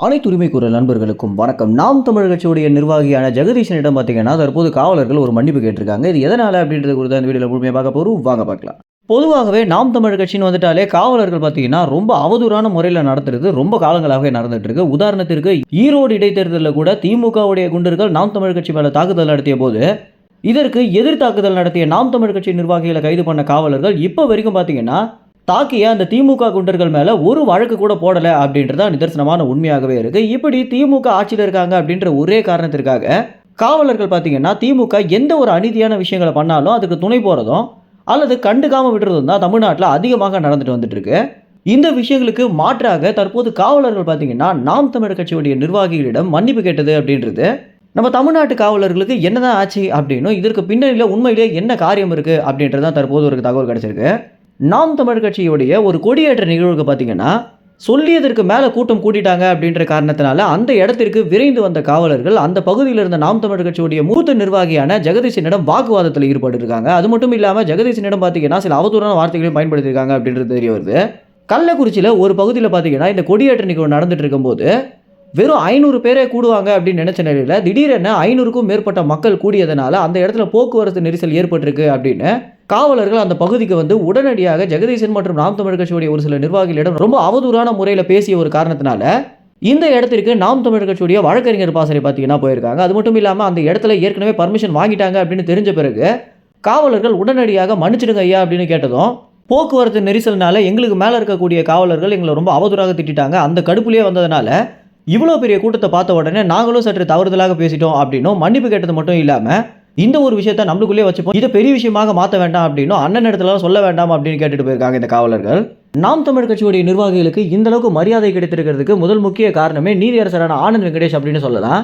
அனைத்து உரிமை குரல் நண்பர்களுக்கும் வணக்கம். நாம் தமிழர் கட்சியுடைய நிர்வாகியான ஜெகதீஷனிடம் பார்த்தீங்கன்னா தற்போது காவலர்கள் ஒரு மன்னிப்பு கேட்டிருக்காங்க. இது எதனால அப்படின்றது குறித்து அந்த வீடியோவில் முழுமையாக பார்க்க போகிறோம். வாங்க பார்க்கலாம். பொதுவாகவே நாம் தமிழர் கட்சின்னு வந்துட்டாலே காவலர்கள் பார்த்தீங்கன்னா ரொம்ப அவதூறான முறையில் நடத்துறது ரொம்ப காலங்களாகவே நடந்துட்டு இருக்கு. உதாரணத்திற்கு ஈரோடு இடைத்தேர்தலில் கூட திமுகவுடைய குண்டர்கள் நாம் தமிழர் கட்சி மேலே தாக்குதல் நடத்திய போது இதற்கு எதிர் தாக்குதல் நடத்திய நாம் தமிழர் கட்சி நிர்வாகிகளை கைது பண்ண காவலர்கள் இப்போ வரைக்கும் பார்த்தீங்கன்னா தாக்கிய அந்த திமுக குண்டர்கள் மேல ஒரு வழக்கு கூட போடல அப்படின்றத நிதர்சனமான உண்மையாகவே இருக்கு. இப்படி திமுக ஆட்சியில் இருக்காங்க அப்படின்ற ஒரே காரணத்திற்காக காவலர்கள் பார்த்தீங்கன்னா திமுக எந்த ஒரு அநீதியான விஷயங்களை பண்ணாலும் அதுக்கு துணை போறதும் அல்லது கண்டுக்காம விடுறதும் தான் தமிழ்நாட்டில் அதிகமாக நடந்துட்டு வந்துட்டு இருக்கு. இந்த விஷயங்களுக்கு மாற்றாக தற்போது காவலர்கள் பார்த்தீங்கன்னா நாம் தமிழர் கட்சியுடைய நிர்வாகிகளிடம் மன்னிப்பு கேட்டது அப்படின்றது நம்ம தமிழ்நாட்டு காவலர்களுக்கு என்னதான் ஆச்சு அப்படின்னும் இதற்கு பின்னணியில் உண்மையிலேயே என்ன காரியம் இருக்கு அப்படின்றதான் தற்போது ஒரு தகவல் கிடைச்சிருக்கு. நாம் தமிழர் கட்சியுடைய ஒரு கொடியேற்ற நிகழ்வுக்கு பார்த்தீங்கன்னா சொல்லியதற்கு மேலே கூட்டம் கூட்டிட்டாங்க அப்படின்ற காரணத்தினால அந்த இடத்திற்கு விரைந்து வந்த காவலர்கள் அந்த பகுதியில் இருந்த நாம் தமிழர் கட்சியுடைய மூத்த நிர்வாகியான ஜெகதீஷனிடம் வாக்குவாதத்தில் ஈடுபட்டிருக்காங்க. அது மட்டும் இல்லாமல் ஜெகதீஷனிடம் பார்த்தீங்கன்னா சில அவதூறான வார்த்தைகளையும் பயன்படுத்தியிருக்காங்க அப்படின்றது தெரிய வருது. கள்ளக்குறிச்சியில் ஒரு பகுதியில் பார்த்தீங்கன்னா இந்த கொடியேற்ற நிகழ்வு நடந்துட்டு இருக்கும்போது வெறும் 500 பேரே கூடுவாங்க அப்படின்னு நினைச்ச நிலையில் திடீரென 500க்கும் மேற்பட்ட மக்கள் கூடியதனால அந்த இடத்துல போக்குவரத்து நெரிசல் ஏற்பட்டிருக்கு அப்படின்னு காவலர்கள் அந்த பகுதிக்கு வந்து உடனடியாக ஜெகதீசன் மற்றும் நாம் தமிழர் கட்சியுடைய ஒரு சில நிர்வாகிகளிடம் ரொம்ப அவதூறான முறையில் பேசிய ஒரு காரணத்தினால இந்த இடத்திற்கு நாம் தமிழர் கட்சியுடைய வழக்கறிஞர் பாசறை பார்த்தீங்கன்னா போயிருக்காங்க. அது மட்டும் இல்லாமல் அந்த இடத்துல ஏற்கனவே பர்மிஷன் வாங்கிட்டாங்க அப்படின்னு தெரிஞ்ச பிறகு காவலர்கள் உடனடியாக மன்னிச்சிடுங்க ஐயா அப்படின்னு கேட்டதும் போக்குவரத்து நெரிசல்னால எங்களுக்கு மேலே இருக்கக்கூடிய காவலர்கள் எங்களை ரொம்ப அவதூறாக திட்டாங்க, அந்த கடுப்புலேயே வந்ததுனால இவ்வளோ பெரிய கூட்டத்தை பார்த்த உடனே நாங்களும் சற்று தவறுதலாக பேசிட்டோம் அப்படின்னும் மன்னிப்பு கேட்டது மட்டும் இல்லாமல் இந்த ஒரு விஷயத்தை நம்மளுக்குள்ளே வச்சுப்போம், இதை பெரிய விஷயமாக மாற்ற வேண்டாம் அப்படின்னும் அண்ணன் இடத்துல சொல்ல வேண்டாம் அப்படின்னு கேட்டுட்டு போயிருக்காங்க இந்த காவலர்கள். நாம் தமிழர் கட்சியுடைய நிர்வாகிகளுக்கு இந்த அளவுக்கு மரியாதை கிடைத்திருக்கிறதுக்கு முதல் முக்கிய காரணமே நீதியரசரான ஆனந்த் வெங்கடேஷ் அப்படின்னு சொல்லலாம்.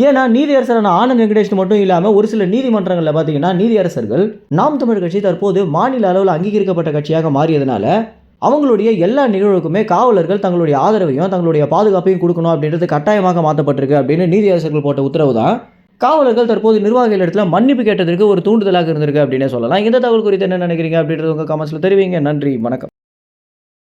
ஏன்னா நீதியரசரான ஆனந்த் வெங்கடேஷ் மட்டும் இல்லாமல் ஒரு சில நீதிமன்றங்களில் பார்த்தீங்கன்னா நீதியரசர்கள் நாம் தமிழர் கட்சி தற்போது மாநில அளவில் அங்கீகரிக்கப்பட்ட கட்சியாக மாறியதுனால அவங்களுடைய எல்லா நிகழ்வுக்குமே காவலர்கள் தங்களுடைய ஆதரவையும் தங்களுடைய பாதுகாப்பையும் கொடுக்கணும் அப்படின்றது கட்டாயமாக மாற்றப்பட்டிருக்கு அப்படின்னு நீதியரசர்கள் போட்ட உத்தரவு தான் காவலர்கள் தற்போது நிர்வாகிகள் இடத்துல மன்னிப்பு கேட்டதற்கு ஒரு தூண்டுதலாக இருந்திருக்கு அப்படின்னே சொல்லலாம். இந்த தகவல் குறித்து என்ன நினைக்கிறீங்க அப்படின்றது உங்கள் கமெண்ட்ஸில் தெரிவிங்க. நன்றி, வணக்கம்.